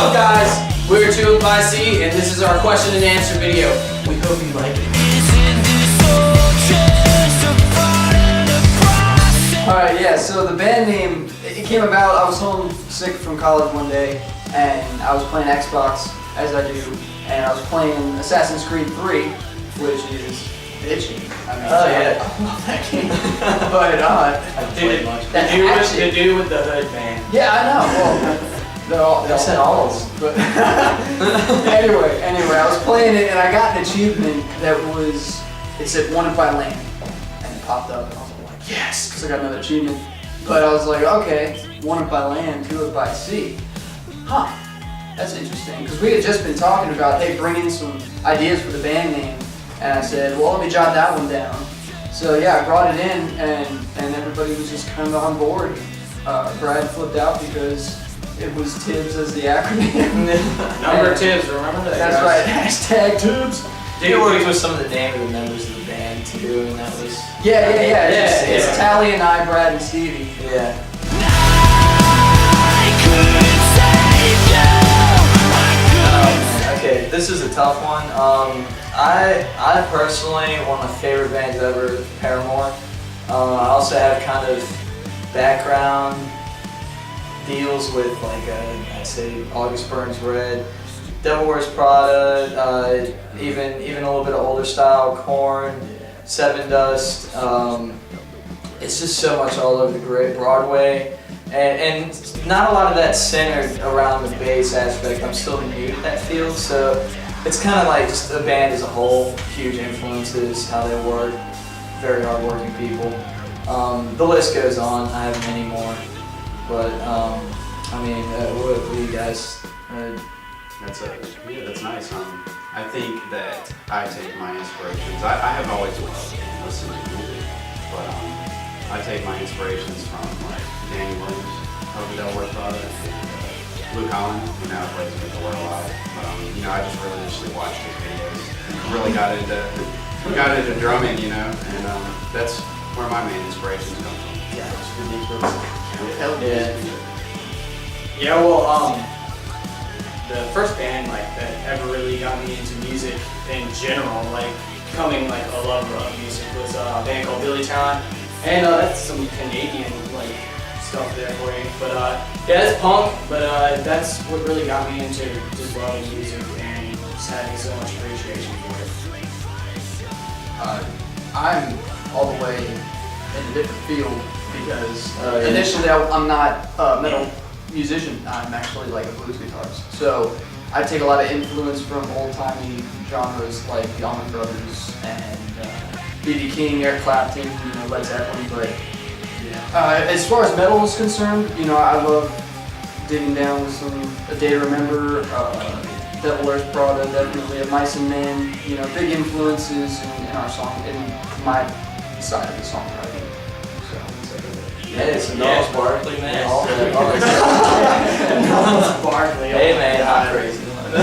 up, guys? We're TIBS by C, and this is our question and answer video. We hope you like it. Alright, yeah, so the band name, it came about, I was home sick from college one day, and I was playing Xbox, as I do, and I was playing Assassin's Creed 3, which is bitchy. I mean, I love that game. but The dude with the hood, man. yeah, I know. Well, they're said all all of but anyway, I was playing it and I got an achievement that was, it said wanted by land, and it popped up and I was like, yes, because I got another achievement. But I was like, okay, wanted by land, do it by sea. Huh, that's interesting, because we had just been talking about, hey, bring in some ideas for the band name, and I said, well, let me jot that one down. So yeah, I brought it in and everybody was just kind of on board. Brad flipped out because it was TIBS as the acronym. Number TIBS, remember that? That's right, hashtag TIBS. He worked with some of the name of the members of the band too, and that was... Yeah. It's Tally and I, Brad and Stevie. Yeah. Okay, this is a tough one. I personally, one of my favorite bands ever, Paramore. I also have kind of background deals with, like, I say August Burns Red, Devil Wears Prada, even a little bit of older style, Korn, Seven Dust. It's just so much all over the great Broadway, and not a lot of that centered around the bass aspect. I'm still new to that field, so it's kind of like just the band as a whole, huge influences, how they work, very hardworking people. The list goes on. I have many more. But I mean, what do you guys? That's nice. I think that I take my inspirations. I have always loved listening to music, but I take my inspirations from like Danny Williams, Devil Wears Prada, and Luke Holland. You know, I plays with the world a lot. But I just religiously watched his videos. And really got into drumming. You know, and that's where my main inspirations come from. Yeah, it's ridiculous. Yeah, well, the first band like that ever really got me into music in general, like becoming like a lover of music, was a band called Billy Talent, and that's some Canadian like stuff there for you. But yeah, it's punk, but that's what really got me into just loving music and just having so much appreciation for it. I'm all the way in a different field because initially I'm not a metal musician. I'm actually like a blues guitarist. So I take a lot of influence from old-timey genres like the Allman Brothers and B.B. King, Eric Clapton, Led Zeppelin. But as far as metal is concerned, I love digging down with some A Day to Remember, Devil Wears Prada, definitely a Mice and Men. Big influences in our song, in my side of the songwriting. Hey, it's Gnarls Barkley, man. Yes. All that Gnarls Barkley. Hey, man, I'm crazy. Oh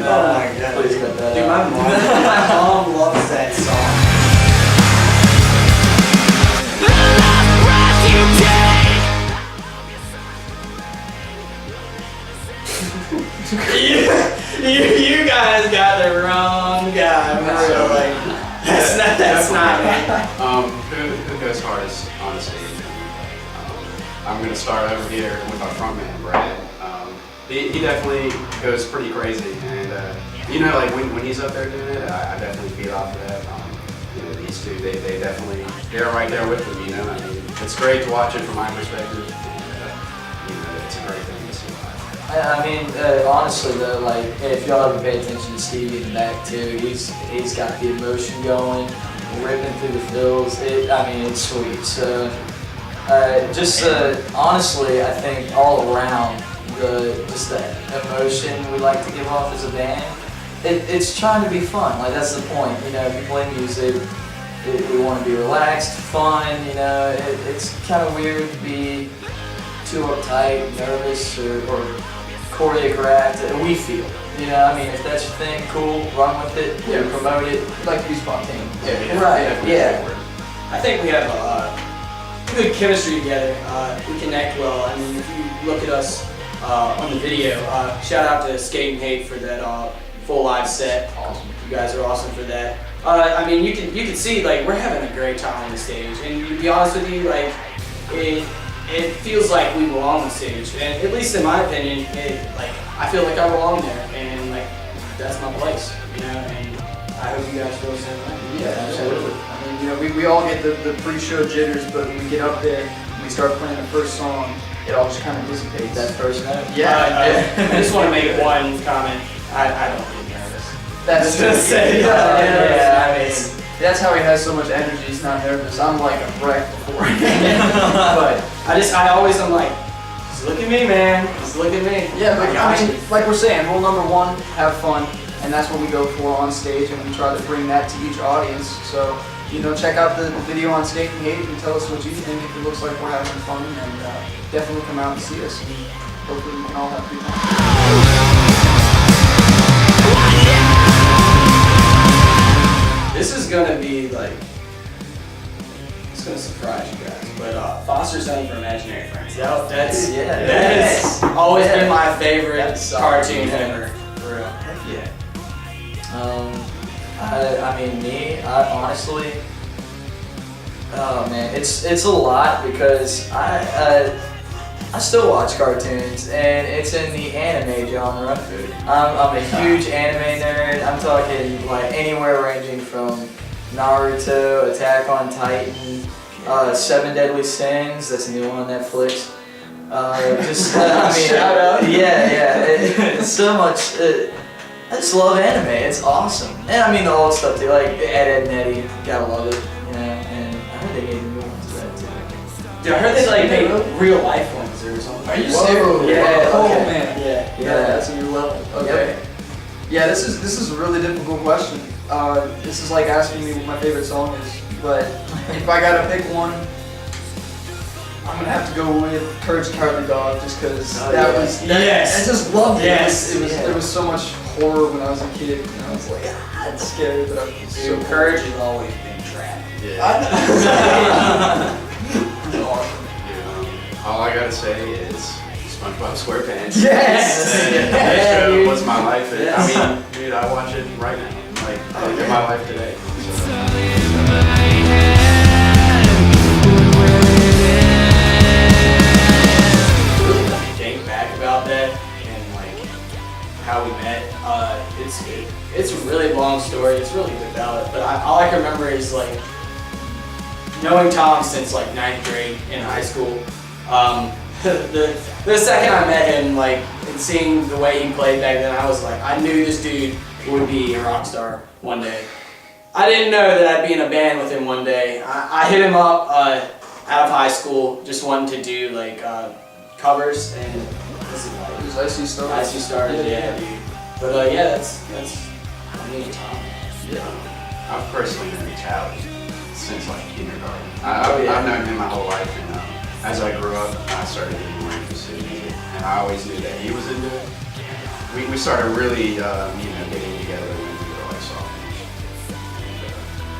my god. Please cut that Dude, out. my mom loves that song. You guys got the wrong guy. So like, that's not me. Who goes hardest on the stage? I'm gonna start over here with our frontman, Brad. He definitely goes pretty crazy, and like when he's up there doing it, I definitely feed off of that. These two, they're right there with him. I mean, it's great to watch it from my perspective, and it's a great thing to see live. I mean, honestly though, like if y'all ever pay attention to Stevie in the back too, he's got the emotion going, ripping through the fills. It's sweet. So honestly, I think all around just that emotion we like to give off as a band, it's trying to be fun. Like that's the point. If you play music, we want to be relaxed, fun. It's kind of weird to be too uptight, nervous, or choreographed. We feel. If that's your thing, cool, run with it, promote it. We'd like to be spontaneous. Right, yeah. I think we have good chemistry together. We connect well. I mean, if you look at us on the video. Shout out to Skate and Hate for that full live set. Awesome. You guys are awesome for that. I mean, you can see like we're having a great time on the stage, and to be honest with you, like it feels like we belong on the stage, and at least in my opinion, like I feel like I belong there, and like that's my place, you know. And I hope you guys feel the same way. Yeah, absolutely. I mean, you know, we all get the pre-show jitters, but when we get up there and we start playing the first song, it all just kind of dissipates. That first note. Yeah. I just want to make one comment. I don't get nervous. That's Just say yeah, I mean, that's how he has so much energy. He's not nervous. I'm like a wreck before. But I always am like, just look at me, man. Just look at me. yeah, but got I mean, you. like we're saying, rule number one, have fun, and that's what we go for on stage, and we try to bring that to each audience. So, you know, check out the video on Skate and Hate and tell us what you think. If it looks like we're having fun, and definitely come out and see us, and hopefully we can all have a good time. This is gonna be like, it's gonna surprise you guys. But Foster's Home for Imaginary Friends. That's Yeah. that has always been my favorite That's cartoon solid. ever. For real. Heck yeah. I mean, me, I honestly, oh man, it's a lot because I still watch cartoons, and it's in the anime genre. I'm a huge anime nerd. I'm talking like anywhere ranging from Naruto, Attack on Titan, Seven Deadly Sins. That's a new one on Netflix. I mean, Shout out. Yeah. It's so much. I just love anime. It's awesome. And I mean the old stuff too, like Ed, Edd n Eddy. Gotta love it. You know, and I heard they made new ones of that too. Dude, I heard they like made real life ones or something. Are you Whoa. serious? Yeah, Oh okay. man. Yeah. That's a new level. Okay. Yeah, this is a really difficult question. This is like asking me what my favorite song is. But if I gotta pick one, I'm gonna have to go with Courage the Cowardly Dog, just because Yes. I just loved it. Yes. There was so much horror when I was a kid, and I was like, it's scary, but I'm so Dude, courage has always been trapped. Yeah. It's awesome. All I gotta say is SpongeBob SquarePants. Yes. That show dude. was my life. Yes. I mean, dude, I watch it right now. Like, in my life today. Think back about that and like how we met. It's a really long story. It's really good about it. But all I can remember is like knowing Tom since like 9th grade in high school. The second I met him, like and seeing the way he played back then, I was like, I knew this dude would be a rock star one day. I didn't know that I'd be in a band with him one day. I hit him up out of high school, just wanting to do like covers and this is like It was Icy Stars. Icy Stars, yeah, dude. But yeah, that's me and Tom. Yeah. I've personally been a child since like kindergarten. Oh, yeah. I've known him my whole life, and as I grew up, I started getting more interested in music, and I always knew that he was into it. We started really, getting together when we were like sophomores.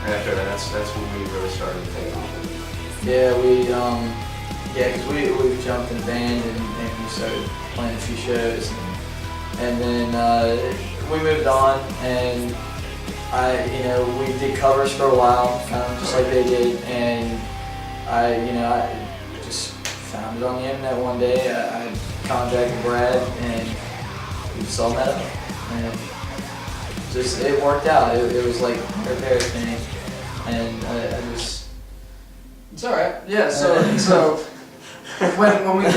And after that, that's when we really started to take off. Yeah, because we jumped in the band and we started playing a few shows, and then we moved on, and we did covers for a while, just like they did, and I just found it on the internet one day. I contacted Brad, and we just all met up, and just it worked out. It was like her parents thing, and I just. It's all right. Yeah. So when we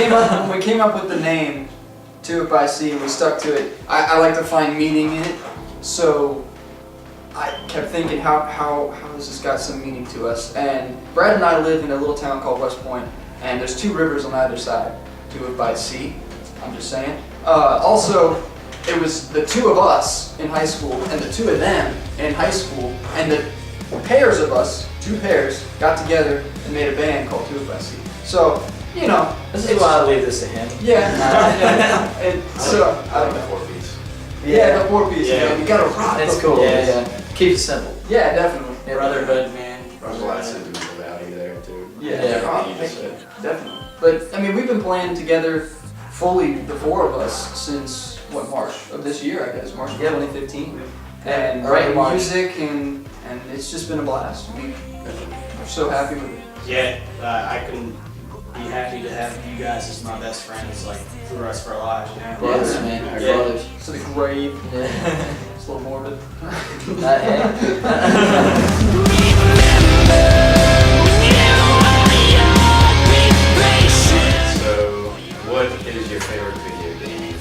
came up with the name "To It by Sea" and we stuck to it, I like to find meaning in it. So I kept thinking, how has this got some meaning to us? And Brad and I live in a little town called West Point, and there's 2 rivers on either side. To It by Sea. I'm just saying. Also, it was the 2 of us in high school and the 2 of them in high school, and the pairs of us, 2 pairs, got together and made a band called To It by Sea. So, This is why I leave this to him. yeah. So, I like the 4-piece. yeah, the 4-piece. Yeah. You gotta rock It's the cool. 4-piece. Yeah. Keeps it simple. Yeah, definitely. Yeah. Brotherhood, man. There's a lot of sentimental value there too. Yeah, Yeah. Like you just said. definitely. But I mean, we've been playing together fully the four of us since March of this year, I guess, March of 2015, and writing music and it's just been a blast. We're so happy with it. Yeah, I couldn't be happy to have you guys as my best friends, like through the rest of our lives. You know? Brothers, man. Our Yeah. brothers. To the grave. Yeah. It's a little morbid. So, what is your favorite video game?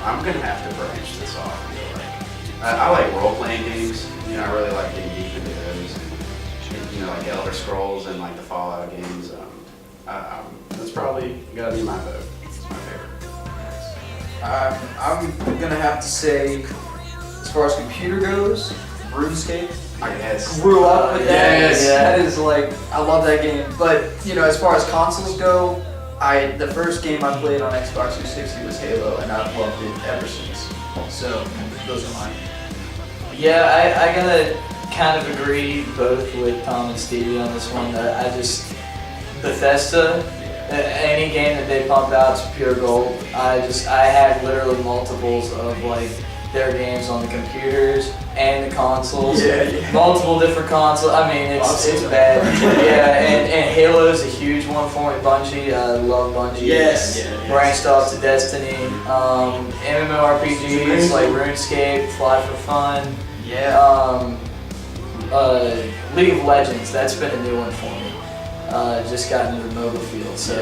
I'm gonna have to branch this off. I like role-playing games. You know, I really like getting deep into those. And, you know, like Elder Scrolls and like the Fallout games. That's probably gotta be my vote. It's my favorite. I'm gonna have to say, as far as computer goes, RuneScape. I guess. Grew up with that. Yes. That is like, I love that game. But you know, as far as consoles go, the first game I played on Xbox 360 was Halo, and I've loved it ever since. So those are mine. Yeah, I gotta kind of agree both with Tom and Stevie on this one. I just Bethesda, any game that they pump out is pure gold. I have literally multiples of like their games on the computers and the consoles. Yeah. Multiple different consoles. I mean, it's bad. Yeah, and Halo's a huge one for me. Bungie, I love Bungie. Yes. Branched off to Destiny. MMORPGs like RuneScape, Fly for Fun. Yeah. League of Legends, that's been a new one for me. Just got into the mobile field, so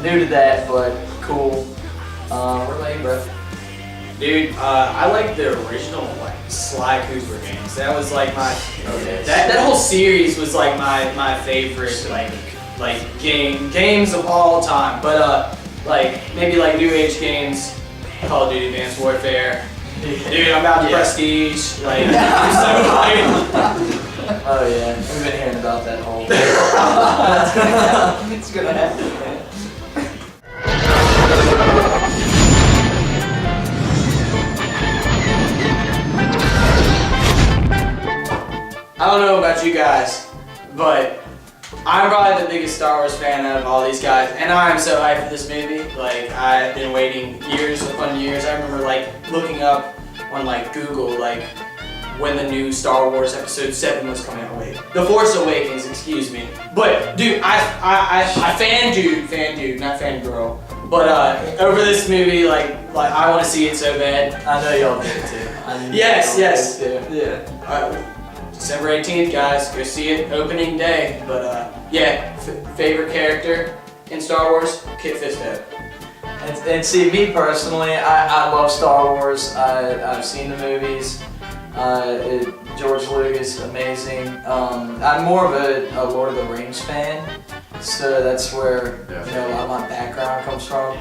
new to that, but cool. What about you, bro? Dude, I like the original like Sly Cooper games. That was like my that whole series was like my favorite like games of all time. But like maybe like new age games, Call of Duty Advanced Warfare. Dude, I'm about to Prestige. Like I'm so hyped. Oh yeah, we've been hearing about that whole. It's gonna happen, man. I don't know about you guys, but I'm probably the biggest Star Wars fan out of all these guys, and I'm so hyped for this movie. Like, I've been waiting years upon years. I remember like looking up on like Google like when the new Star Wars Episode 7 was coming out. Wait, The Force Awakens, excuse me. But dude, I fan dude, not fangirl. But over this movie, like I want to see it so bad. I know y'all did too. Yes. Yeah. December 18th, guys, go see it, opening day. But yeah, favorite character in Star Wars, Kit Fisto. And see, me personally, I love Star Wars. I've seen the movies. George Lucas, amazing. I'm more of a Lord of the Rings fan, so that's where you know a lot of my background comes from.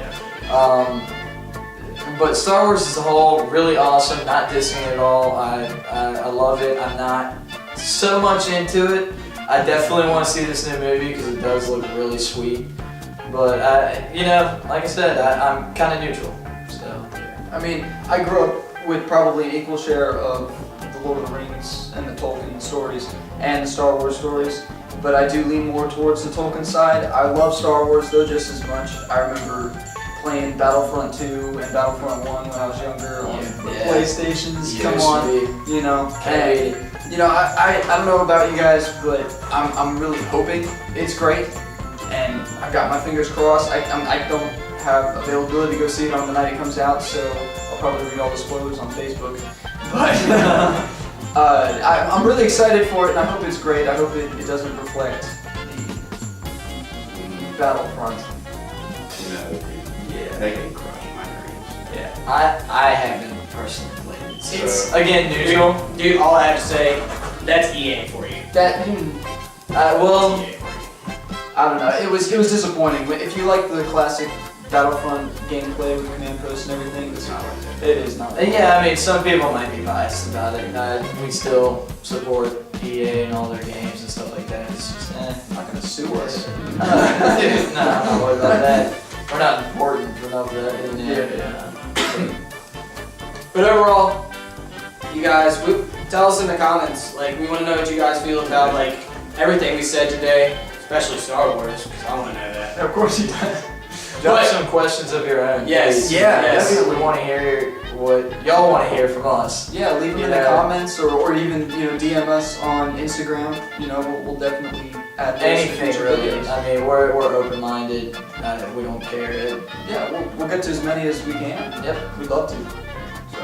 But Star Wars as a whole, really awesome. Not dissing it at all. I love it. I'm not so much into it. I definitely want to see this new movie because it does look really sweet. But you know, like I said, I'm kind of neutral. So I mean, I grew up with probably an equal share of the Lord of the Rings and the Tolkien stories and the Star Wars stories, but I do lean more towards the Tolkien side. I love Star Wars though just as much. I remember playing Battlefront 2 and Battlefront 1 when I was younger on the PlayStations. Yeah, Come on, you know. And, you know, I don't know about you guys, but I'm really hoping it's great, and I've got my fingers crossed. I don't have availability to go see it on the night it comes out, so I'll probably read all the spoilers on Facebook. But I'm really excited for it, and I hope it's great. I hope it doesn't reflect the Battlefront. You know, they can crush my dreams. yeah, I haven't personally played it. So It's- again, neutral. Dude, all I have to say, that's EA for you. That Well, EA for you. I don't know. It was disappointing. If you like the classic Battlefront gameplay with command posts and everything, It's not like that. it is not. yeah, I mean, some people might be biased about it. We still support EA and all their games and stuff like that. It's just, Not gonna sue us. no, I'm not worried about that. We're not important enough for that. But overall, you guys, tell us in the comments. Like, we want to know what you guys feel about like everything we said today, especially Star Wars, because I want to know that. Of course he does. Drop But- some questions of your own. Yes. please. Yeah, yes. definitely. We want to hear what y'all want to hear from us. Yeah, leave them in the Yeah. comments or even DM us on Instagram. We'll definitely add those to Anything future really. videos. I mean, we're open-minded. We don't care. Yeah, we'll get to as many as we can. Yep. We'd love to. So,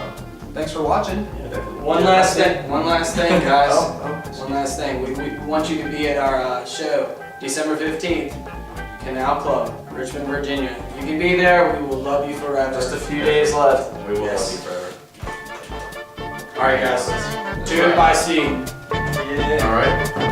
thanks for watching. Yeah, definitely. One last thing, guys. Oh. One last thing. We want you to be at our show, December 15th, Canal Club, Richmond, Virginia. If you can be there, we will love you forever. Just a few days left. We will Yes. love you forever. All right, guys. Tuned by C. Yeah. All right.